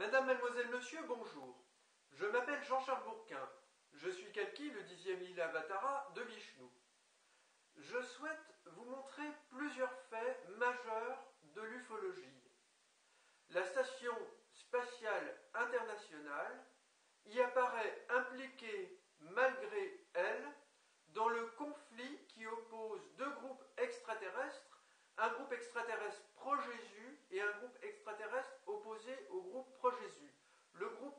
Madame, mademoiselle, monsieur, bonjour. Je m'appelle Jean-Charles Bourquin. Je suis Kalki, le 10e lila Avatara de Vishnu. Je souhaite vous montrer plusieurs faits majeurs de l'ufologie. La Station spatiale internationale y apparaît impliquée, malgré elle, dans le conflit qui oppose deux groupes extraterrestres, un groupe extraterrestre pro-Jésus et un groupe extraterrestre opposé au groupe pro-Jésus. Le groupe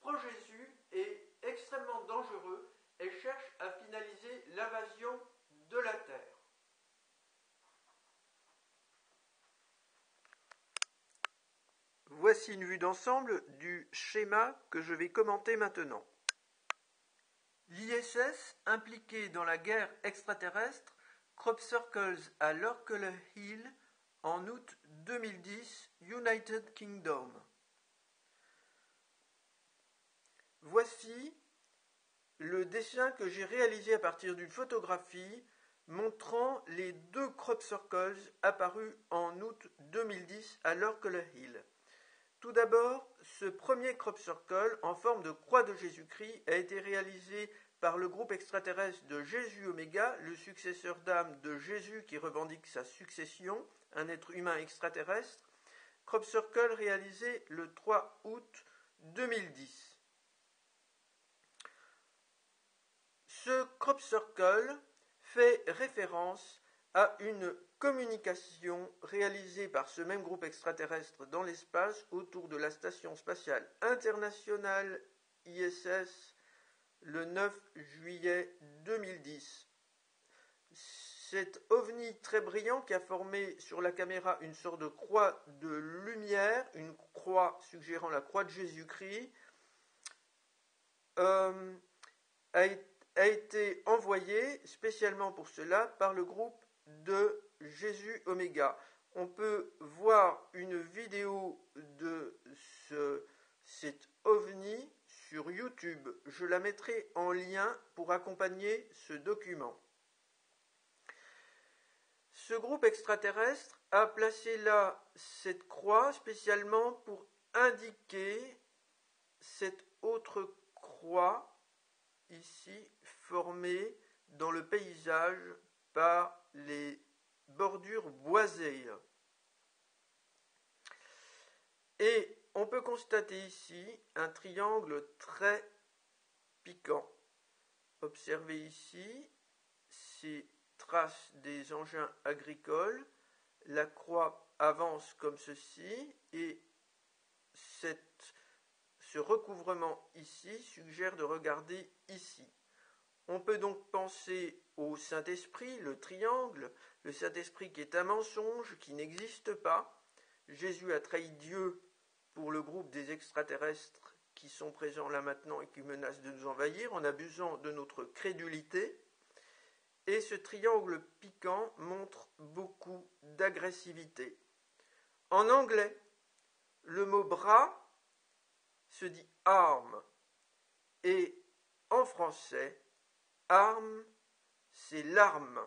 pro-Jésus est extrêmement dangereux et cherche à finaliser l'invasion de la Terre. Voici une vue d'ensemble du schéma que je vais commenter maintenant. L'ISS, impliqué dans la guerre extraterrestre, Crop Circles à Lurkele Hill en août 2010, United Kingdom. Voici le dessin que j'ai réalisé à partir d'une photographie montrant les deux crop circles apparus en août 2010 à Lurkele Hill. Tout d'abord, ce premier crop circle en forme de croix de Jésus-Christ a été réalisé par le groupe extraterrestre de Jésus Oméga, le successeur d'âme de Jésus qui revendique sa succession, un être humain extraterrestre. Crop circle réalisé le 3 août 2010. Ce crop circle fait référence à une communication réalisée par ce même groupe extraterrestre dans l'espace autour de la Station spatiale internationale ISS le 9 juillet 2010. Cet ovni très brillant qui a formé sur la caméra une sorte de croix de lumière, une croix suggérant la croix de Jésus-Christ, a été envoyé spécialement pour cela par le groupe de Jésus Oméga. On peut voir une vidéo de cet ovni sur YouTube. Je la mettrai en lien pour accompagner ce document. Ce groupe extraterrestre a placé là cette croix spécialement pour indiquer cette autre croix ici formée dans le paysage par les bordures boisées. Et on peut constater ici un triangle très piquant. Observez ici ces traces des engins agricoles. La croix avance comme ceci et ce recouvrement ici suggère de regarder ici. On peut donc penser au Saint-Esprit, le triangle, le Saint-Esprit qui est un mensonge, qui n'existe pas. Jésus a trahi Dieu pour le groupe des extraterrestres qui sont présents là maintenant et qui menacent de nous envahir en abusant de notre crédulité. Et ce triangle piquant montre beaucoup d'agressivité. En anglais, le mot bras se dit arme et en français, arme, c'est l'arme.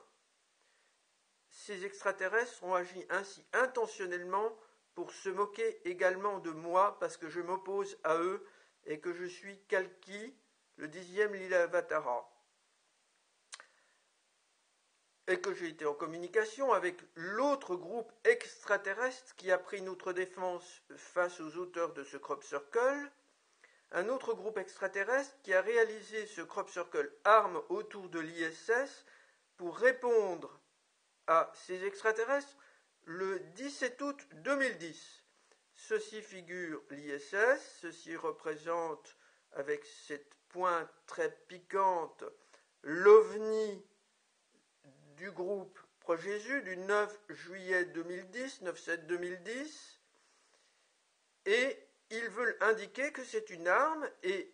Ces extraterrestres ont agi ainsi intentionnellement pour se moquer également de moi parce que je m'oppose à eux et que je suis Kalki, le 10e lila Avatara. Et que j'ai été en communication avec l'autre groupe extraterrestre qui a pris notre défense face aux auteurs de ce crop circle, un autre groupe extraterrestre qui a réalisé ce crop circle arme autour de l'ISS pour répondre à ces extraterrestres le 17 août 2010. Ceci figure l'ISS, ceci représente avec cette pointe très piquante l'OVNI du groupe Pro-Jésus du 9 juillet 2010, 9-7-2010, et ils veulent indiquer que c'est une arme, et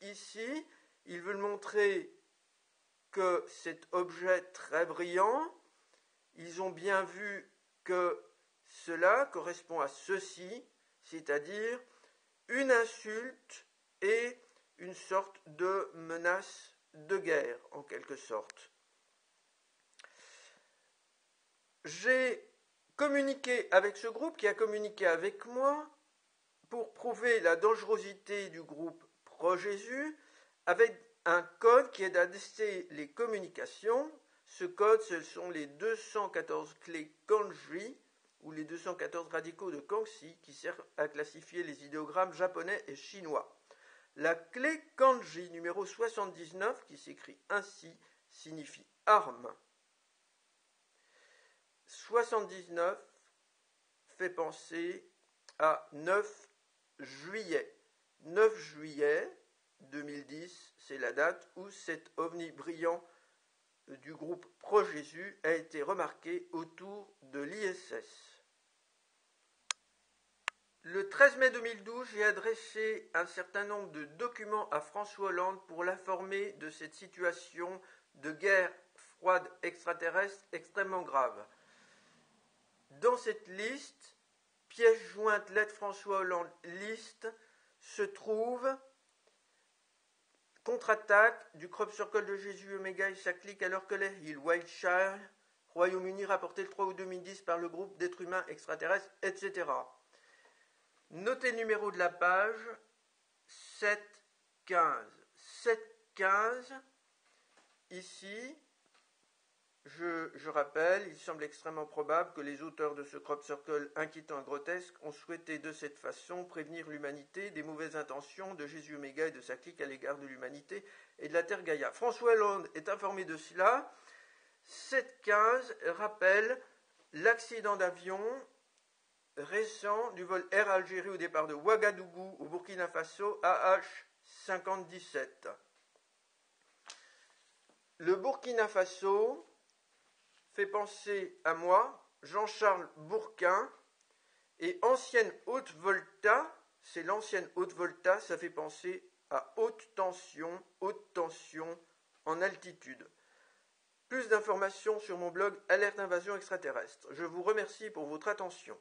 ici, ils veulent montrer que cet objet très brillant, ils ont bien vu que cela correspond à ceci, c'est-à-dire une insulte et une sorte de menace de guerre, en quelque sorte. J'ai communiqué avec ce groupe qui a communiqué avec moi pour prouver la dangerosité du groupe pro-Jésus avec un code qui aide à tester les communications. Ce code, ce sont les 214 clés Kanji, ou les 214 radicaux de Kangxi, qui servent à classifier les idéogrammes japonais et chinois. La clé Kanji numéro 79, qui s'écrit ainsi, signifie arme. 79 fait penser à 9 juillet. 9 juillet 2010, c'est la date où cet ovni brillant du groupe Pro-Jésus a été remarqué autour de l'ISS. Le 13 mai 2012, j'ai adressé un certain nombre de documents à François Hollande pour l'informer de cette situation de guerre froide extraterrestre extrêmement grave. Dans cette liste, pièce jointe lettre François Hollande liste, se trouve contre-attaque du crop circle de Jésus Omega et sa clique alors que les Hill, Wiltshire, Royaume-Uni rapporté le 3 août 2010 par le groupe d'êtres humains extraterrestres, etc. Notez le numéro de la page 715. 715, ici, je rappelle, il semble extrêmement probable que les auteurs de ce crop circle inquiétant et grotesque ont souhaité de cette façon prévenir l'humanité des mauvaises intentions de Jésus Oméga et de sa clique à l'égard de l'humanité et de la Terre Gaïa. François Hollande est informé de cela. 715 rappelle l'accident d'avion récent du vol Air Algérie au départ de Ouagadougou au Burkina Faso AH-5017. Le Burkina Faso fait penser à moi, Jean-Charles Bourquin, et ancienne Haute-Volta, c'est l'ancienne Haute-Volta, ça fait penser à haute tension en altitude. Plus d'informations sur mon blog Alerte Invasion Extraterrestre. Je vous remercie pour votre attention.